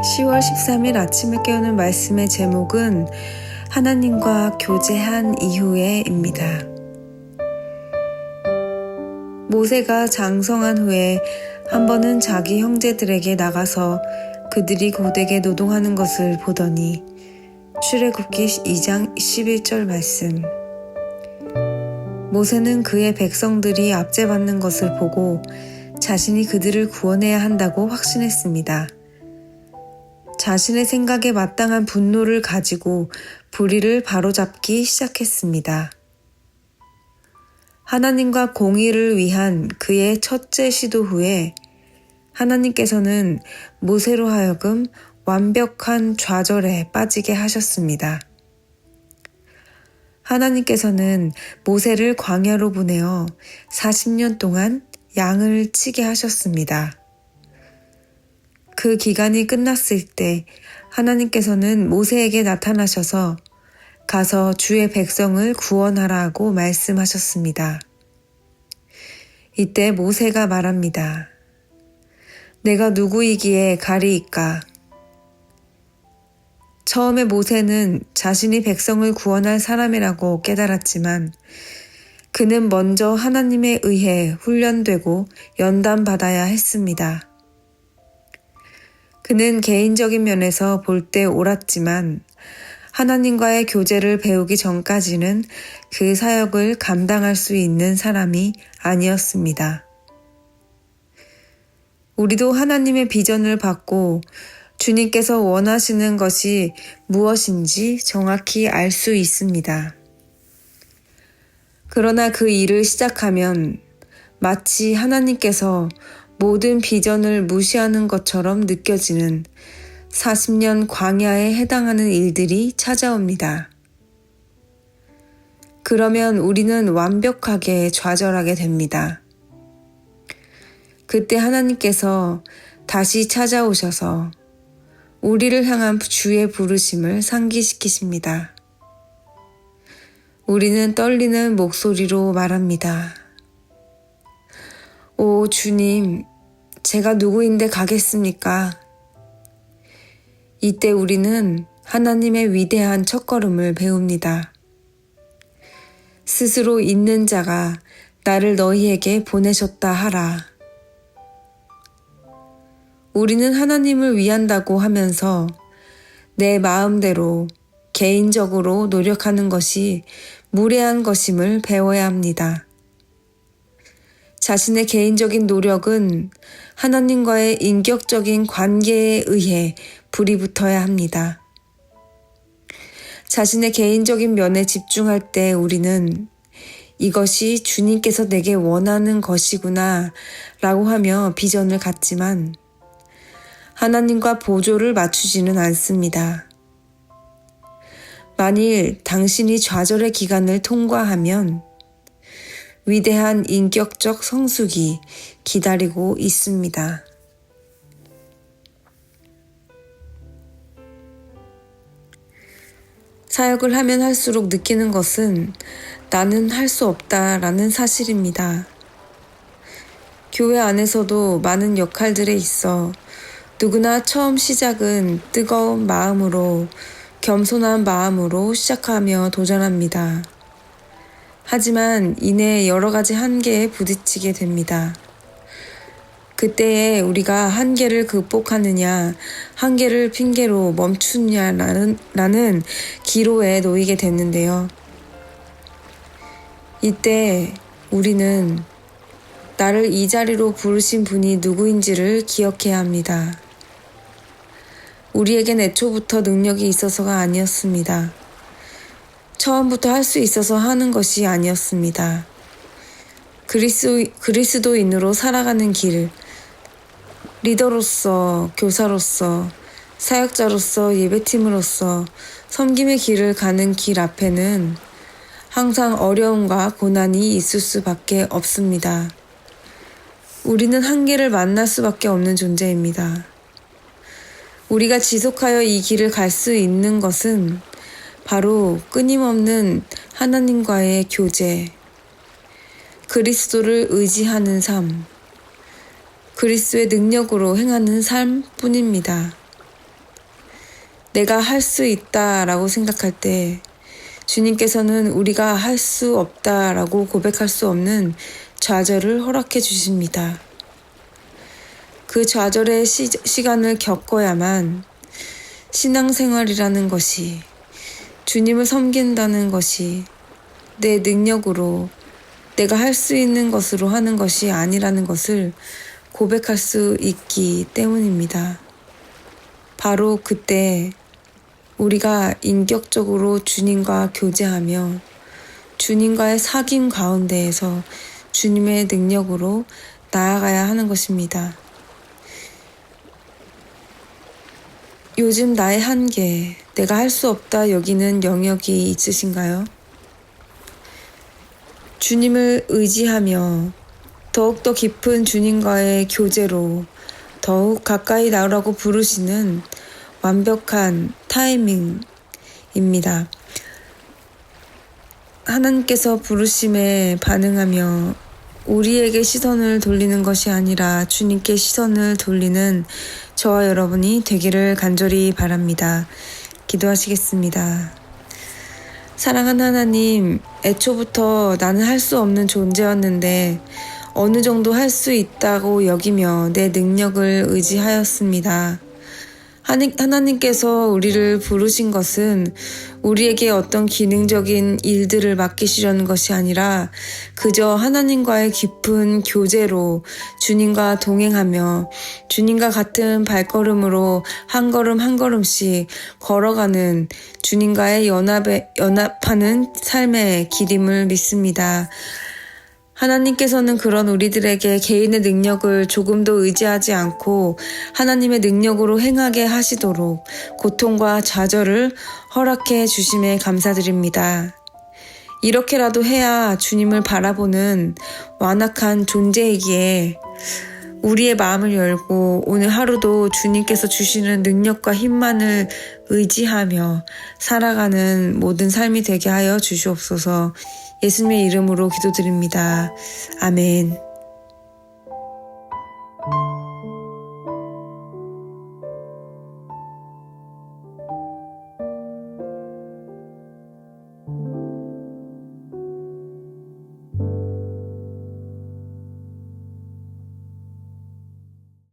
10월 13일 아침을 깨우는 말씀의 제목은 하나님과 교제한 이후에입니다. 모세가 장성한 후에 한 번은 자기 형제들에게 나가서 그들이 고되게 노동하는 것을 보더니 출애굽기 2장 11절 말씀. 모세는 그의 백성들이 압제받는 것을 보고 자신이 그들을 구원해야 한다고 확신했습니다. 자신의 생각에 마땅한 분노를 가지고 불의를 바로잡기 시작했습니다. 하나님과 공의를 위한 그의 첫째 시도 후에 하나님께서는 모세로 하여금 완벽한 좌절에 빠지게 하셨습니다. 하나님께서는 모세를 광야로 보내어 40년 동안 양을 치게 하셨습니다. 그 기간이 끝났을 때 하나님께서는 모세에게 나타나셔서 가서 주의 백성을 구원하라 고 말씀하셨습니다. 이때 모세가 말합니다. 내가 누구이기에 가리이까? 처음에 모세는 자신이 백성을 구원할 사람이라고 깨달았지만 그는 먼저 하나님에 의해 훈련되고 연단받아야 했습니다. 그는 개인적인 면에서 볼 때 옳았지만 하나님과의 교제를 배우기 전까지는 그 사역을 감당할 수 있는 사람이 아니었습니다. 우리도 하나님의 비전을 받고 주님께서 원하시는 것이 무엇인지 정확히 알 수 있습니다. 그러나 그 일을 시작하면 마치 하나님께서 모든 비전을 무시하는 것처럼 느껴지는 40년 광야에 해당하는 일들이 찾아옵니다. 그러면 우리는 완벽하게 좌절하게 됩니다. 그때 하나님께서 다시 찾아오셔서 우리를 향한 주의 부르심을 상기시키십니다. 우리는 떨리는 목소리로 말합니다. 오 주님, 제가 누구인데 가겠습니까? 이때 우리는 하나님의 위대한 첫걸음을 배웁니다. 스스로 있는 자가 나를 너희에게 보내셨다 하라. 우리는 하나님을 위한다고 하면서 내 마음대로 개인적으로 노력하는 것이 무례한 것임을 배워야 합니다. 자신의 개인적인 노력은 하나님과의 인격적인 관계에 의해 불이 붙어야 합니다. 자신의 개인적인 면에 집중할 때 우리는 이것이 주님께서 내게 원하는 것이구나 라고 하며 비전을 갖지만 하나님과 보조를 맞추지는 않습니다. 만일 당신이 좌절의 기간을 통과하면 위대한 인격적 성숙이 기다리고 있습니다. 사역을 하면 할수록 느끼는 것은 나는 할 수 없다라는 사실입니다. 교회 안에서도 많은 역할들에 있어 누구나 처음 시작은 뜨거운 마음으로 겸손한 마음으로 시작하며 도전합니다. 하지만 이내 여러 가지 한계에 부딪히게 됩니다. 그때에 우리가 한계를 극복하느냐, 한계를 핑계로 멈추느냐라는 기로에 놓이게 됐는데요. 이때 우리는 나를 이 자리로 부르신 분이 누구인지를 기억해야 합니다. 우리에겐 애초부터 능력이 있어서가 아니었습니다. 처음부터 할 수 있어서 하는 것이 아니었습니다. 그리스도인으로 살아가는 길, 리더로서, 교사로서, 사역자로서, 예배팀으로서 섬김의 길을 가는 길 앞에는 항상 어려움과 고난이 있을 수밖에 없습니다. 우리는 한계를 만날 수밖에 없는 존재입니다. 우리가 지속하여 이 길을 갈 수 있는 것은 바로 끊임없는 하나님과의 교제, 그리스도를 의지하는 삶, 그리스도의 능력으로 행하는 삶뿐입니다. 내가 할 수 있다라고 생각할 때 주님께서는 우리가 할 수 없다라고 고백할 수 없는 좌절을 허락해 주십니다. 그 좌절의 시간을 겪어야만 신앙생활이라는 것이, 주님을 섬긴다는 것이 내 능력으로 내가 할 수 있는 것으로 하는 것이 아니라는 것을 고백할 수 있기 때문입니다. 바로 그때 우리가 인격적으로 주님과 교제하며 주님과의 사귐 가운데에서 주님의 능력으로 나아가야 하는 것입니다. 요즘 나의 한계, 내가 할 수 없다 여기는 영역이 있으신가요? 주님을 의지하며 더욱더 깊은 주님과의 교제로 더욱 가까이 나오라고 부르시는 완벽한 타이밍입니다. 하나님께서 부르심에 반응하며 우리에게 시선을 돌리는 것이 아니라 주님께 시선을 돌리는 저와 여러분이 되기를 간절히 바랍니다. 기도하시겠습니다. 사랑하는 하나님, 애초부터 나는 할 수 없는 존재였는데 어느 정도 할 수 있다고 여기며 내 능력을 의지하였습니다. 하나님께서 우리를 부르신 것은 우리에게 어떤 기능적인 일들을 맡기시려는 것이 아니라 그저 하나님과의 깊은 교제로 주님과 동행하며 주님과 같은 발걸음으로 한 걸음 한 걸음씩 걸어가는 주님과의 연합하는 삶의 길임을 믿습니다. 하나님께서는 그런 우리들에게 개인의 능력을 조금도 의지하지 않고 하나님의 능력으로 행하게 하시도록 고통과 좌절을 허락해 주심에 감사드립니다. 이렇게라도 해야 주님을 바라보는 완악한 존재이기에 우리의 마음을 열고 오늘 하루도 주님께서 주시는 능력과 힘만을 의지하며 살아가는 모든 삶이 되게 하여 주시옵소서. 예수님의 이름으로 기도드립니다. 아멘.